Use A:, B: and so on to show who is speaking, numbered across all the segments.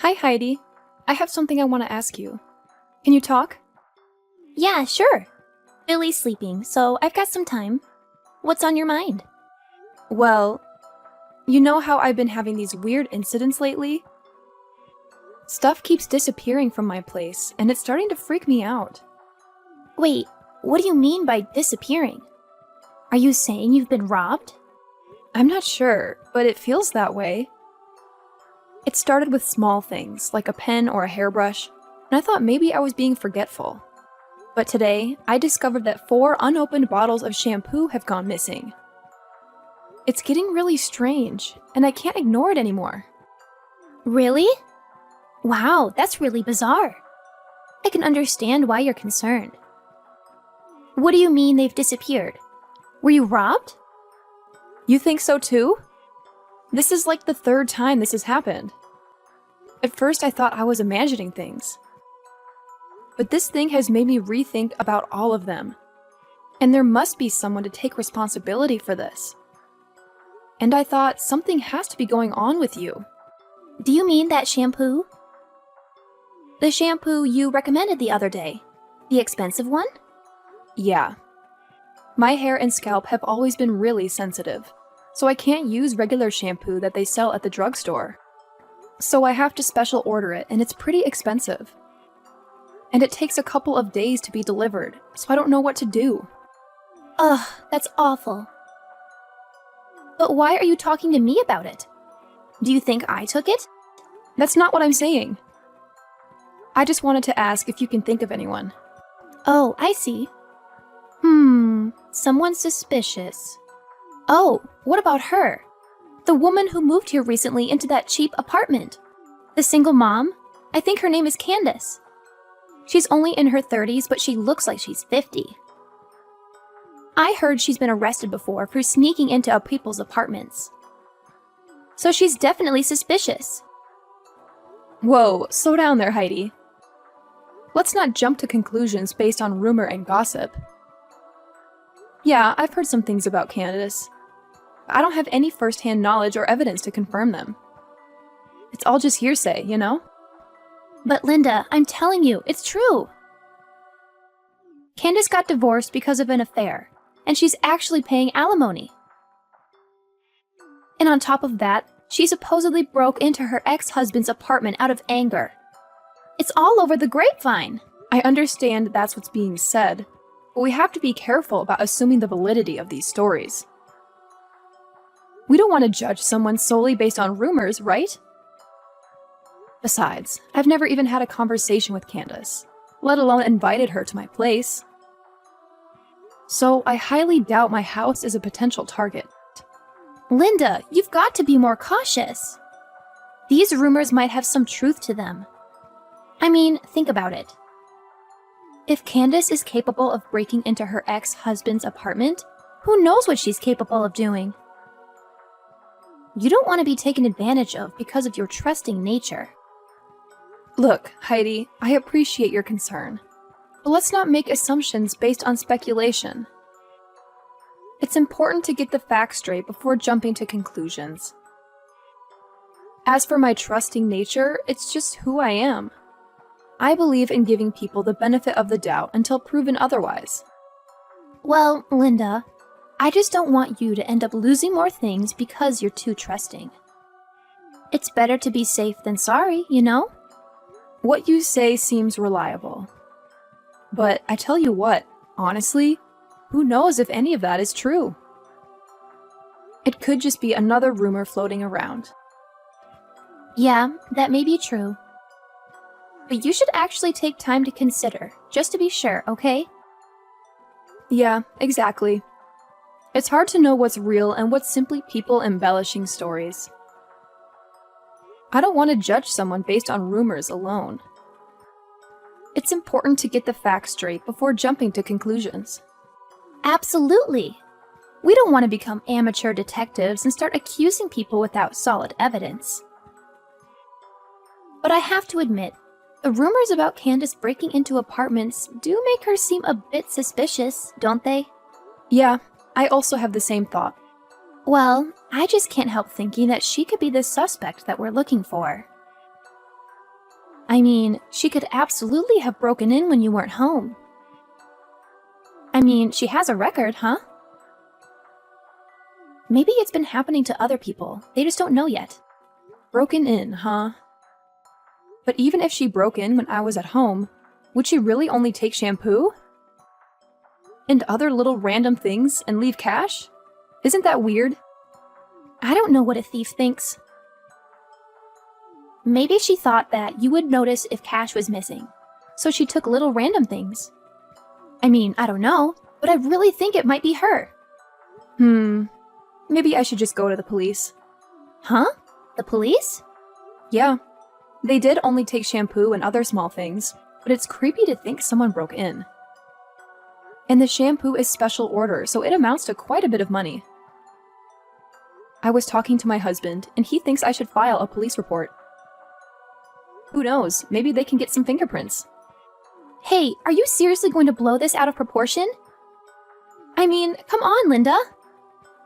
A: Hi, Heidi. I have something I want to ask you. Can you talk?
B: Yeah, sure. Billy's sleeping, so I've got some time. What's on your mind?
A: Well, you know how I've been having these weird incidents lately? Stuff keeps disappearing from my place, and it's starting to freak me out.
B: Wait, what do you mean by disappearing? Are you saying you've been robbed?
A: I'm not sure, but it feels that way. It started with small things, like a pen or a hairbrush, and I thought maybe I was being forgetful. But today, I discovered that 4 unopened bottles of shampoo have gone missing. It's getting really strange, and I can't ignore it anymore.
B: Really? Wow, that's really bizarre. I can understand why you're concerned. What do you mean they've disappeared? Were you robbed?
A: You think so too? This is like the 3rd time this has happened. At first, I thought I was imagining things. But this thing has made me rethink about all of them. And there must be someone to take responsibility for this. And I thought something has to be going on with you.
B: Do you mean that shampoo? The shampoo you recommended the other day? The expensive one?
A: Yeah. My hair and scalp have always been really sensitive, so I can't use regular shampoo that they sell at the drugstore. So I have to special order it, and it's pretty expensive. And it takes a couple of days to be delivered, so I don't know what to do.
B: Ugh, that's awful. But why are you talking to me about it? Do you think I took it?
A: That's not what I'm saying. I just wanted to ask if you can think of anyone.
B: Oh, I see. Someone suspicious. Oh, what about her? The woman who moved here recently into that cheap apartment. The single mom? I think her name is Candace. She's only in her 30s, but she looks like she's 50. I heard she's been arrested before for sneaking into people's apartments. So she's definitely suspicious.
A: Whoa, slow down there, Heidi. Let's not jump to conclusions based on rumor and gossip. Yeah, I've heard some things about Candace. I don't have any first-hand knowledge or evidence to confirm them. It's all just hearsay, you know?
B: But Linda, I'm telling you, it's true. Candace got divorced because of an affair, and she's actually paying alimony. And on top of that, she supposedly broke into her ex-husband's apartment out of anger. It's all over the grapevine.
A: I understand that's what's being said, but we have to be careful about assuming the validity of these stories. We don't want to judge someone solely based on rumors, right? Besides, I've never even had a conversation with Candace, let alone invited her to my place. So I highly doubt my house is a potential target.
B: Linda, you've got to be more cautious. These rumors might have some truth to them. I mean, think about it. If Candace is capable of breaking into her ex-husband's apartment, who knows what she's capable of doing? You don't want to be taken advantage of because of your trusting nature.
A: Look, Heidi, I appreciate your concern, but let's not make assumptions based on speculation. It's important to get the facts straight before jumping to conclusions. As for my trusting nature, it's just who I am. I believe in giving people the benefit of the doubt until proven otherwise.
B: Well, Linda, I just don't want you to end up losing more things because you're too trusting. It's better to be safe than sorry, you know?
A: What you say seems reliable. But I tell you what, honestly, who knows if any of that is true? It could just be another rumor floating around.
B: Yeah, that may be true. But you should actually take time to consider, just to be sure, okay?
A: Yeah, exactly. It's hard to know what's real and what's simply people embellishing stories. I don't want to judge someone based on rumors alone. It's important to get the facts straight before jumping to conclusions.
B: Absolutely. We don't want to become amateur detectives and start accusing people without solid evidence. But I have to admit, the rumors about Candace breaking into apartments do make her seem a bit suspicious, don't they?
A: Yeah, I also have the same thought.
B: Well, I just can't help thinking that she could be the suspect that we're looking for. I mean, she could absolutely have broken in when you weren't home. I mean, she has a record, huh? Maybe it's been happening to other people. They just don't know yet.
A: Broken in, huh? But even if she broke in when I was at home, would she really only take shampoo? And other little random things and leave cash? Isn't that weird?
B: I don't know what a thief thinks. Maybe she thought that you would notice if cash was missing, so she took little random things. I mean, I don't know, but I really think it might be her.
A: Maybe I should just go to the police.
B: Huh? The police?
A: Yeah. They did only take shampoo and other small things, but it's creepy to think someone broke in. And the shampoo is special order, so it amounts to quite a bit of money. I was talking to my husband, and he thinks I should file a police report. Who knows, maybe they can get some fingerprints.
B: Hey, are you seriously going to blow this out of proportion? I mean, come on, Linda.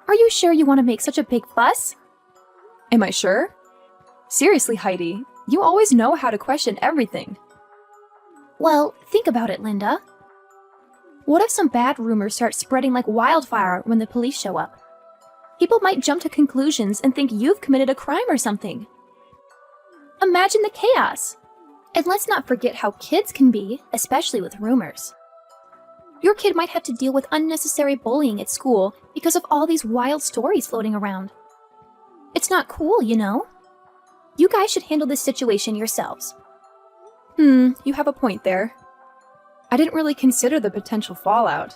B: Are you sure you want to make such a big fuss?
A: Am I sure? Seriously, Heidi, you always know how to question everything.
B: Well, think about it, Linda. What if some bad rumors start spreading like wildfire when the police show up? People might jump to conclusions and think you've committed a crime or something. Imagine the chaos. And let's not forget how kids can be, especially with rumors. Your kid might have to deal with unnecessary bullying at school because of all these wild stories floating around. It's not cool, you know? You guys should handle this situation yourselves.
A: You have a point there. I didn't really consider the potential fallout.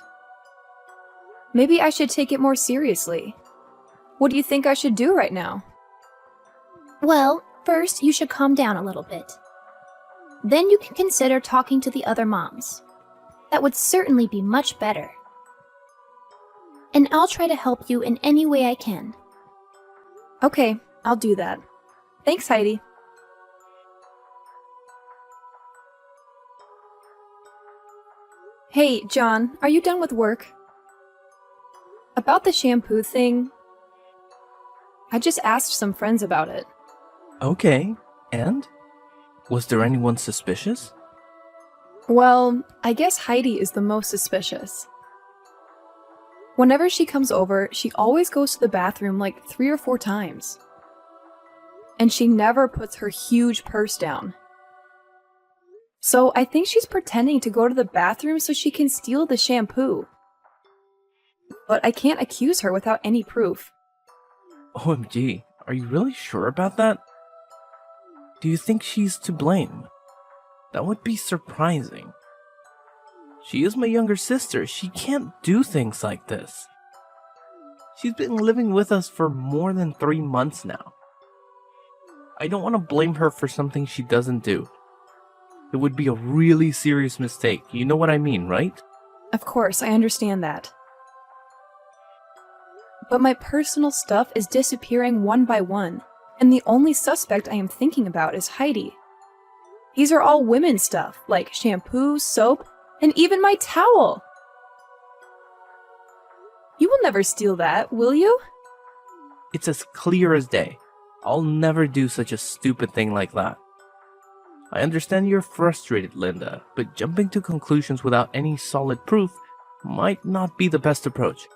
A: Maybe I should take it more seriously. What do you think I should do right now?
B: Well, first you should calm down a little bit. Then you can consider talking to the other moms. That would certainly be much better. And I'll try to help you in any way I can.
A: Okay, I'll do that. Thanks, Heidi. Hey, John, are you done with work? About the shampoo thing, I just asked some friends about it.
C: Okay, and? Was there anyone suspicious?
A: Well, I guess Heidi is the most suspicious. Whenever she comes over, she always goes to the bathroom like 3 or 4 times. And she never puts her huge purse down. So I think she's pretending to go to the bathroom so she can steal the shampoo. But I can't accuse her without any proof.
C: OMG, are you really sure about that? Do you think she's to blame? That would be surprising. She is my younger sister. She can't do things like this. She's been living with us for more than 3 months now. I don't want to blame her for something she doesn't do. It would be a really serious mistake. You know what I mean, right?
A: Of course, I understand that. But my personal stuff is disappearing one by one, and the only suspect I am thinking about is Heidi. These are all women's stuff, like shampoo, soap, and even my towel. You will never steal that, will you?
C: It's as clear as day. I'll never do such a stupid thing like that. I understand you're frustrated, Linda, but jumping to conclusions without any solid proof might not be the best approach.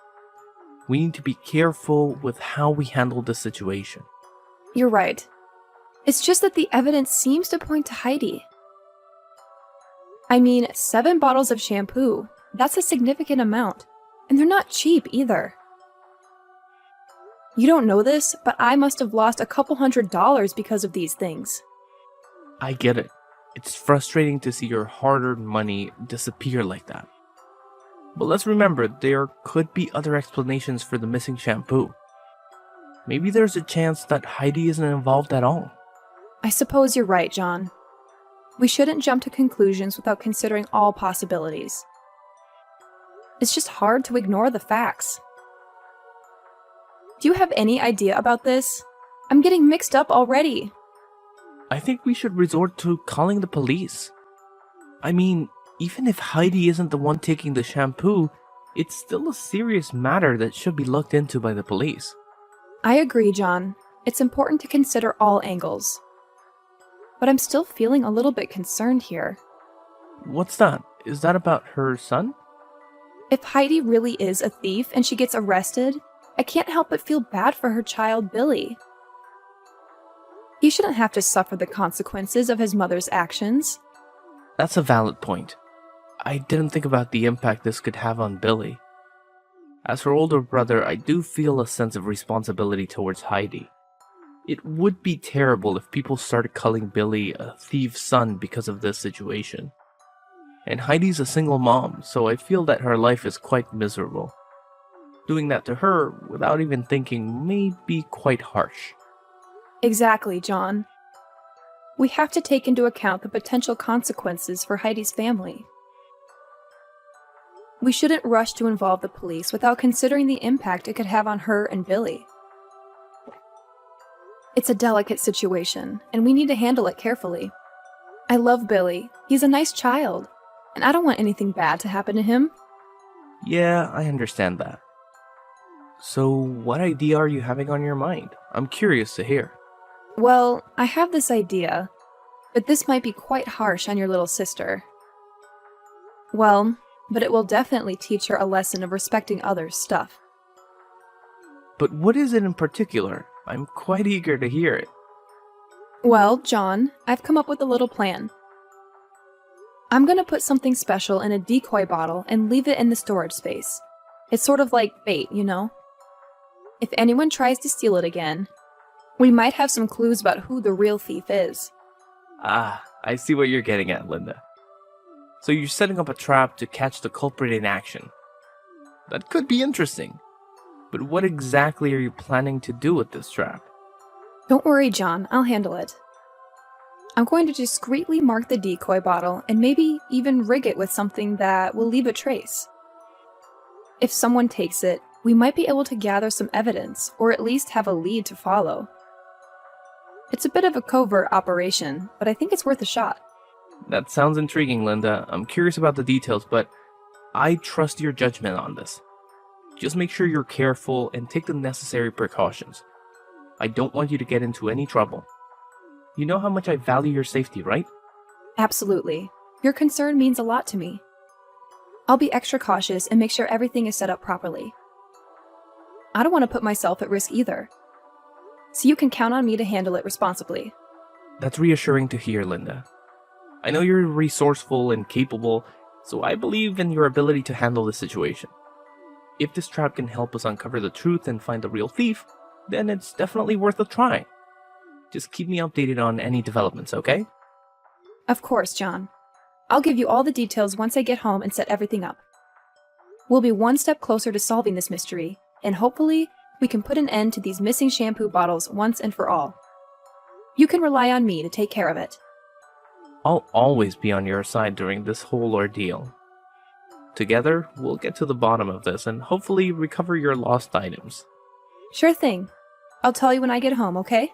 C: We need to be careful with how we handle the situation.
A: You're right. It's just that the evidence seems to point to Heidi. I mean, 7 bottles of shampoo. That's a significant amount. And they're not cheap either. You don't know this, but I must have lost a couple $100 because of these things.
C: I get it. It's frustrating to see your hard-earned money disappear like that. But let's remember, there could be other explanations for the missing shampoo. Maybe there's a chance that Heidi isn't involved at all.
A: I suppose you're right, John. We shouldn't jump to conclusions without considering all possibilities. It's just hard to ignore the facts. Do you have any idea about this? I'm getting mixed up already.
C: I think we should resort to calling the police. I mean, even if Heidi isn't the one taking the shampoo, it's still a serious matter that should be looked into by the police.
A: I agree, John. It's important to consider all angles. but I'm still feeling a little bit concerned here.
C: What's that? Is that about her son?
A: If Heidi really is a thief and she gets arrested, I can't help but feel bad for her child, Billy. He shouldn't have to suffer the consequences of his mother's actions.
C: That's a valid point. I didn't think about the impact this could have on Billy. As her older brother, I do feel a sense of responsibility towards Heidi. It would be terrible if people started calling Billy a thief's son because of this situation. And Heidi's a single mom, so I feel that her life is quite miserable. Doing that to her without even thinking may be quite harsh.
A: Exactly, John. We have to take into account the potential consequences for Heidi's family. We shouldn't rush to involve the police without considering the impact it could have on her and Billy. It's a delicate situation, and we need to handle it carefully. I love Billy. He's a nice child, and I don't want anything bad to happen to him.
C: Yeah, I understand that. So, what idea are you having on your mind? I'm curious to hear.
A: Well, I have this idea, but this might be quite harsh on your little sister. Well, but it will definitely teach her a lesson of respecting others' stuff.
C: But what is it in particular? I'm quite eager to hear it.
A: Well, John, I've come up with a little plan. I'm gonna put something special in a decoy bottle and leave it in the storage space. It's sort of like bait, you know? If anyone tries to steal it again, we might have some clues about who the real thief is.
C: Ah, I see what you're getting at, Linda. So you're setting up a trap to catch the culprit in action. That could be interesting. But what exactly are you planning to do with this trap?
A: Don't worry, John, I'll handle it. I'm going to discreetly mark the decoy bottle and maybe even rig it with something that will leave a trace. If someone takes it, we might be able to gather some evidence, or at least have a lead to follow. It's a bit of a covert operation, but I think it's worth a shot.
C: That sounds intriguing, Linda. I'm curious about the details, but I trust your judgment on this. Just make sure you're careful and take the necessary precautions. I don't want you to get into any trouble. You know how much I value your safety, right?
A: Absolutely. Your concern means a lot to me. I'll be extra cautious and make sure everything is set up properly. I don't want to put myself at risk either. So you can count on me to handle it responsibly.
C: That's reassuring to hear, Linda. I know you're resourceful and capable, so I believe in your ability to handle the situation. If this trap can help us uncover the truth and find the real thief, then it's definitely worth a try. Just keep me updated on any developments, okay?
A: Of course, John. I'll give you all the details once I get home and set everything up. We'll be one step closer to solving this mystery, and hopefully, we can put an end to these missing shampoo bottles once and for all. You can rely on me to take care of it.
C: I'll always be on your side during this whole ordeal. Together, we'll get to the bottom of this and hopefully recover your lost items.
A: Sure thing. I'll tell you when I get home, okay?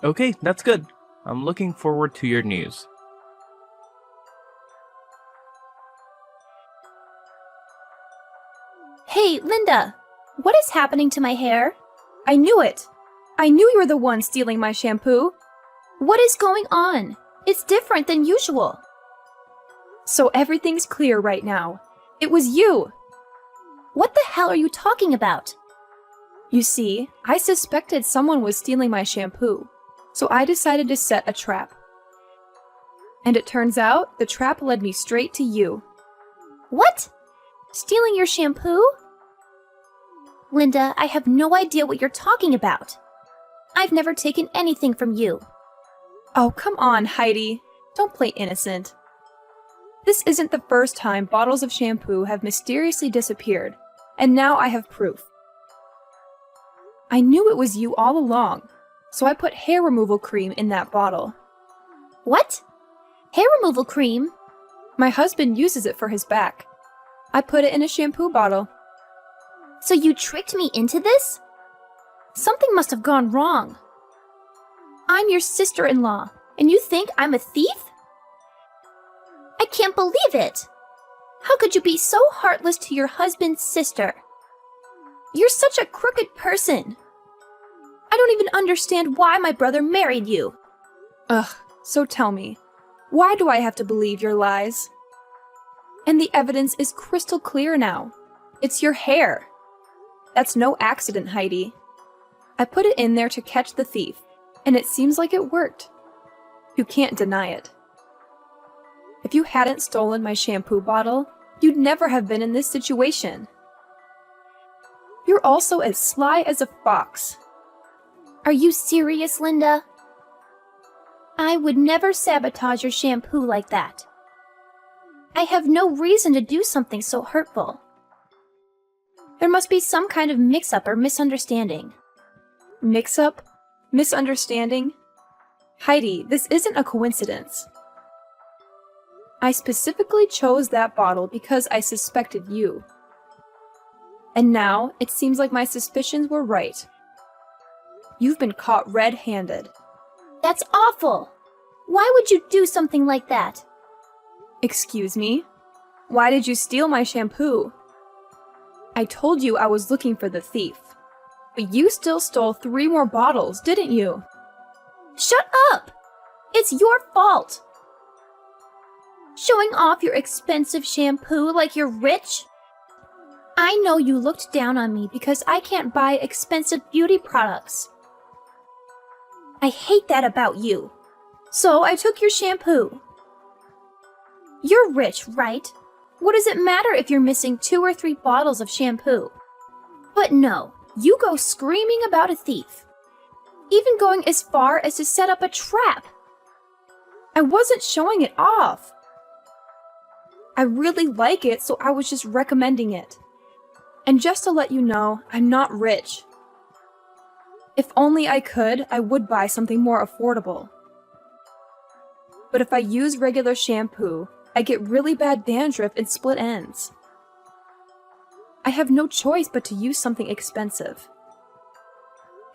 C: Okay, that's good. I'm looking forward to your news.
B: Hey, Linda! What is happening to my hair?
A: I knew it! I knew you were the one stealing my shampoo!
B: What is going on? It's different than usual.
A: So everything's clear right now. It was you!
B: What the hell are you talking about?
A: You see, I suspected someone was stealing my shampoo, so I decided to set a trap. And it turns out the trap led me straight to you.
B: What? Stealing your shampoo? Linda, I have no idea what you're talking about. I've never taken anything from you.
A: Oh, come on, Heidi. Don't play innocent. This isn't the first time bottles of shampoo have mysteriously disappeared, and now I have proof. I knew it was you all along, so I put hair removal cream in that bottle.
B: What? Hair removal cream?
A: My husband uses it for his back. I put it in a shampoo bottle.
B: So you tricked me into this? Something must have gone wrong. I'm your sister-in-law, and you think I'm a thief? I can't believe it! How could you be so heartless to your husband's sister? You're such a crooked person. I don't even understand why my brother married you.
A: Ugh, so tell me, why do I have to believe your lies? And the evidence is crystal clear now. It's your hair. That's no accident, Heidi. I put it in there to catch the thief, and it seems like it worked. You can't deny it. If you hadn't stolen my shampoo bottle, you'd never have been in this situation. You're also as sly as a fox.
B: Are you serious, Linda? I would never sabotage your shampoo like that. I have no reason to do something so hurtful. There must be some kind of mix-up or misunderstanding.
A: Mix-up? Misunderstanding? Heidi, this isn't a coincidence. I specifically chose that bottle because I suspected you. And now, it seems like my suspicions were right. You've been caught red-handed.
B: That's awful! Why would you do something like that?
A: Excuse me? Why did you steal my shampoo? I told you I was looking for the thief. But you still stole 3 more bottles, didn't you?
B: Shut up! It's your fault! Showing off your expensive shampoo like you're rich? I know you looked down on me because I can't buy expensive beauty products. I hate that about you. So I took your shampoo. You're rich, right? What does it matter if you're missing 2 or 3 bottles of shampoo? But no, you go screaming about a thief. Even going as far as to set up a trap.
A: I wasn't showing it off. I really like it, so I was just recommending it. And just to let you know, I'm not rich. If only I could, I would buy something more affordable. But if I use regular shampoo, I get really bad dandruff and split ends. I have no choice but to use something expensive.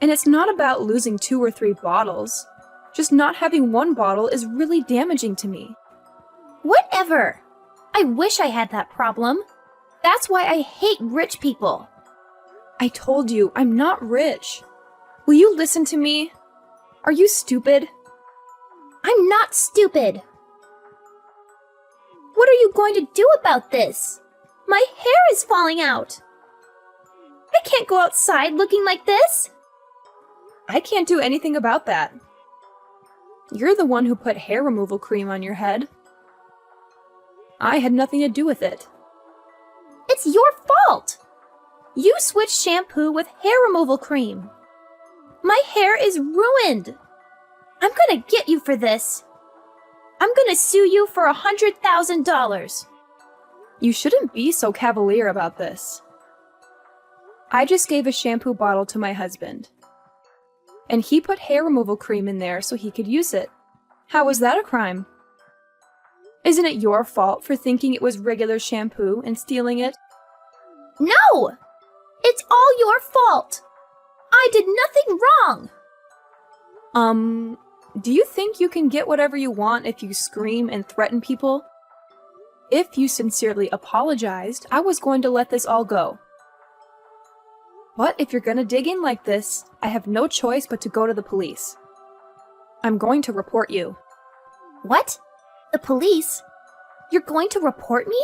A: And it's not about losing 2 or 3 bottles. Just not having 1 bottle is really damaging to me.
B: Whatever! I wish I had that problem. That's why I hate rich people.
A: I told you, I'm not rich. Will you listen to me? Are you stupid?
B: I'm not stupid. What are you going to do about this? My hair is falling out. I can't go outside looking like this.
A: I can't do anything about that. You're the one who put hair removal cream on your head. I had nothing to do with it.
B: It's your fault. You switched shampoo with hair removal cream. My hair is ruined. I'm gonna get you for this. I'm gonna sue you for $100,000.
A: You shouldn't be so cavalier about this. I just gave a shampoo bottle to my husband. And he put hair removal cream in there so he could use it. How was that a crime? Isn't it your fault for thinking it was regular shampoo and stealing it?
B: No! It's all your fault. I did nothing wrong.
A: Do you think you can get whatever you want if you scream and threaten people? If you sincerely apologized, I was going to let this all go. But if you're gonna dig in like this, I have no choice but to go to the police. I'm going to report you.
B: What? The police? You're going to report me?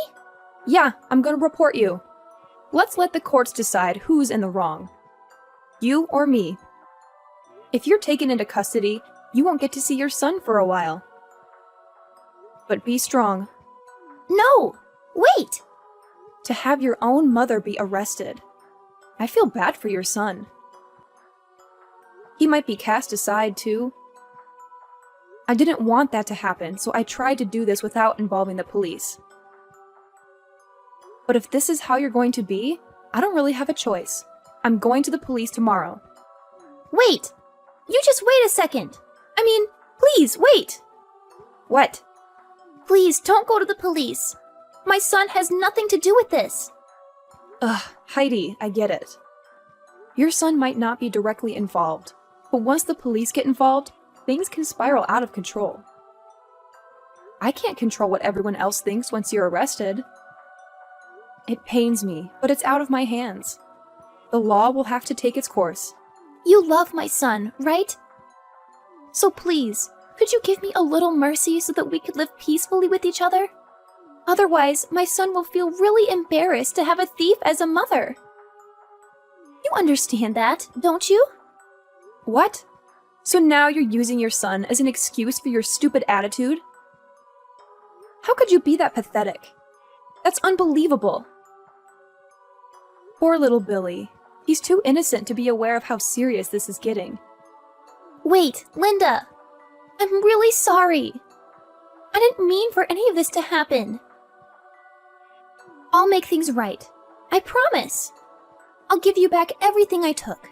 A: Yeah, I'm gonna report you. Let's let the courts decide who's in the wrong. You or me. If you're taken into custody, you won't get to see your son for a while. But be strong.
B: No! Wait!
A: To have your own mother be arrested. I feel bad for your son. He might be cast aside, too. I didn't want that to happen, so I tried to do this without involving the police. But if this is how you're going to be, I don't really have a choice. I'm going to the police tomorrow.
B: Wait! You just wait a second! I mean, please, wait!
A: What?
B: Please, don't go to the police. My son has nothing to do with this.
A: Ugh, Heidi, I get it. Your son might not be directly involved, but once the police get involved, things can spiral out of control. I can't control what everyone else thinks once you're arrested. It pains me, but it's out of my hands. The law will have to take its course.
B: You love my son, right? So please, Could you give me a little mercy so that we could live peacefully with each other? Otherwise, my son will feel really embarrassed to have a thief as a mother. You understand that, don't you?
A: What? So now you're using your son as an excuse for your stupid attitude? How could you be that pathetic? That's unbelievable. Poor little Billy. He's too innocent to be aware of how serious this is getting.
B: Wait, Linda! I'm really sorry. I didn't mean for any of this to happen. I'll make things right. I promise. I'll give you back everything I took.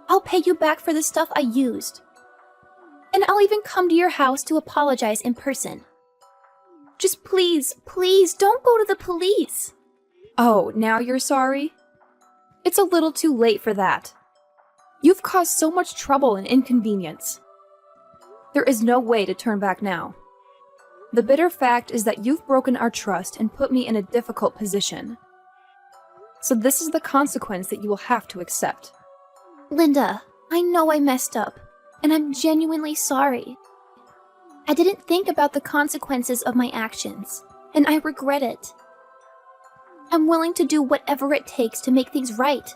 B: I'll pay you back for the stuff I used. And I'll even come to your house to apologize in person. Just please, please don't go to the police.
A: Oh, now you're sorry? It's a little too late for that. You've caused so much trouble and inconvenience. There is no way to turn back now. The bitter fact is that you've broken our trust and put me in a difficult position. So this is the consequence that you will have to accept.
B: Linda, I know I messed up, and I'm genuinely sorry. I didn't think about the consequences of my actions, and I regret it. I'm willing to do whatever it takes to make things right.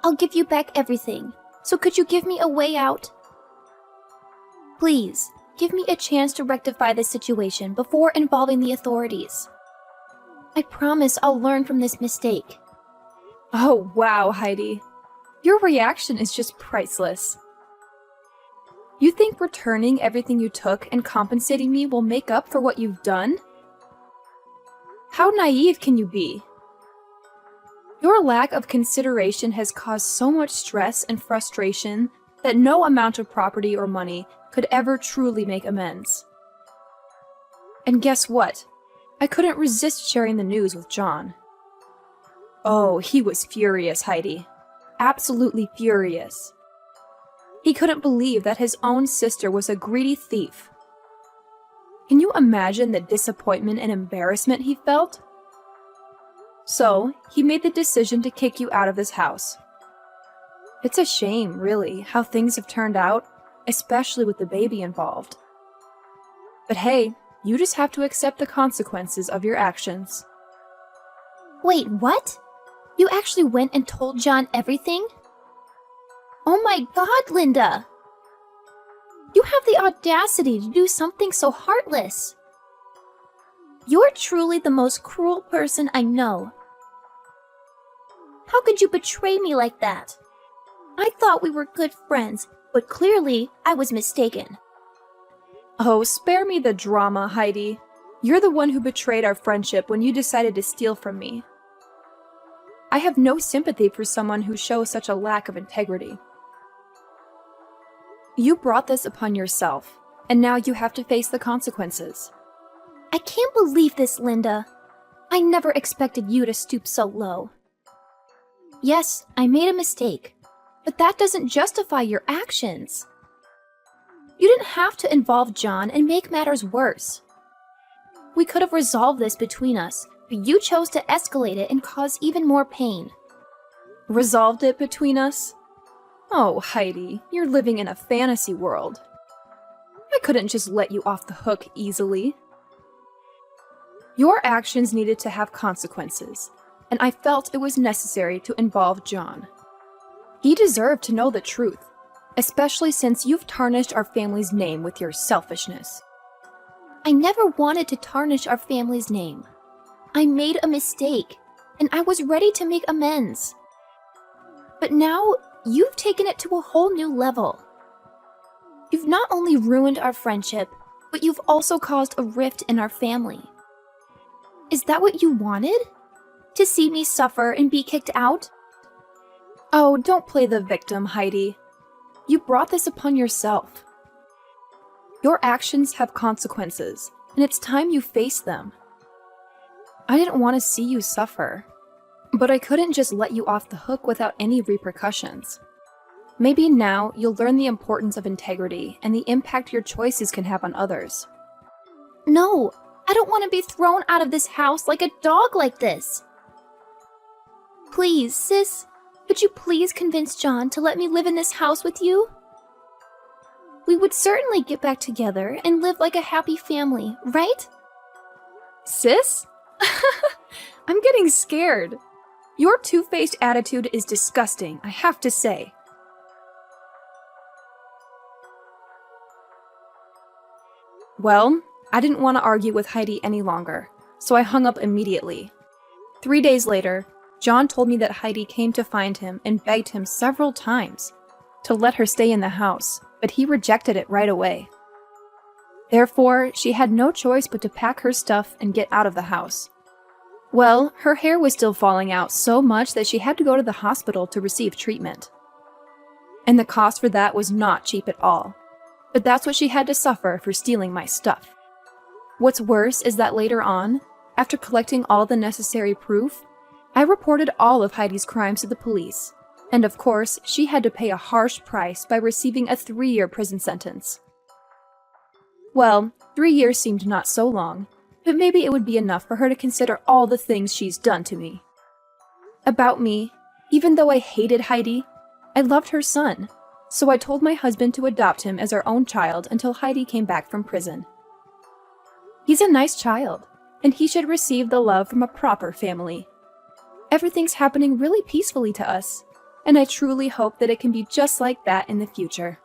B: I'll give you back everything, so could you give me a way out? Please, give me a chance to rectify this situation before involving the authorities. I promise I'll learn from this mistake.
A: Oh, wow, Heidi. Your reaction is just priceless. You think returning everything you took and compensating me will make up for what you've done? How naive can you be? Your lack of consideration has caused so much stress and frustration that no amount of property or money could ever truly make amends. And guess what? I couldn't resist sharing the news with John. Oh, he was furious, Heidi. Absolutely furious. He couldn't believe that his own sister was a greedy thief. Can you imagine the disappointment and embarrassment he felt? So, he made the decision to kick you out of this house. It's a shame, really, how things have turned out, especially with the baby involved. But hey, you just have to accept the consequences of your actions.
B: Wait, what? You actually went and told John everything? Oh my God, Linda! You have the audacity to do something so heartless. You're truly the most cruel person I know. How could you betray me like that? I thought we were good friends, but clearly I was mistaken.
A: Oh, spare me the drama, Heidi. You're the one who betrayed our friendship when you decided to steal from me. I have no sympathy for someone who shows such a lack of integrity. You brought this upon yourself, and now you have to face the consequences.
B: I can't believe this, Linda. I never expected you to stoop so low. Yes, I made a mistake, but that doesn't justify your actions. You didn't have to involve John and make matters worse. We could have resolved this between us, but you chose to escalate it and cause even more pain.
A: Resolved it between us? Oh, Heidi, you're living in a fantasy world. I couldn't just let you off the hook easily. Your actions needed to have consequences, and I felt it was necessary to involve John. He deserved to know the truth, especially since you've tarnished our family's name with your selfishness.
B: I never wanted to tarnish our family's name. I made a mistake, and I was ready to make amends. But now, you've taken it to a whole new level. You've not only ruined our friendship, but you've also caused a rift in our family. Is that what you wanted? To see me suffer and be kicked out?
A: Oh, don't play the victim, Heidi. You brought this upon yourself. Your actions have consequences, and it's time you face them. I didn't want to see you suffer, but I couldn't just let you off the hook without any repercussions. Maybe now you'll learn the importance of integrity and the impact your choices can have on others.
B: No, I don't want to be thrown out of this house like a dog like this. Please, sis, could you please convince John to let me live in this house with you? we would certainly get back together and live like a happy family, right?
A: Sis? I'm getting scared. Your two-faced attitude is disgusting, I have to say. Well, I didn't want to argue with Heidi any longer, so I hung up immediately. 3 days later, John told me that Heidi came to find him and begged him several times to let her stay in the house, but he rejected it right away. Therefore, she had no choice but to pack her stuff and get out of the house. Well, her hair was still falling out so much that she had to go to the hospital to receive treatment. And the cost for that was not cheap at all. But that's what she had to suffer for stealing my stuff. What's worse is that later on, after collecting all the necessary proof, I reported all of Heidi's crimes to the police, and of course, she had to pay a harsh price by receiving a 3-year prison sentence. Well, 3 years seemed not so long, but maybe it would be enough for her to consider all the things she's done to me. About me, even though I hated Heidi, I loved her son, so I told my husband to adopt him as our own child until Heidi came back from prison. He's a nice child, and he should receive the love from a proper family. Everything's happening really peacefully to us, and I truly hope that it can be just like that in the future.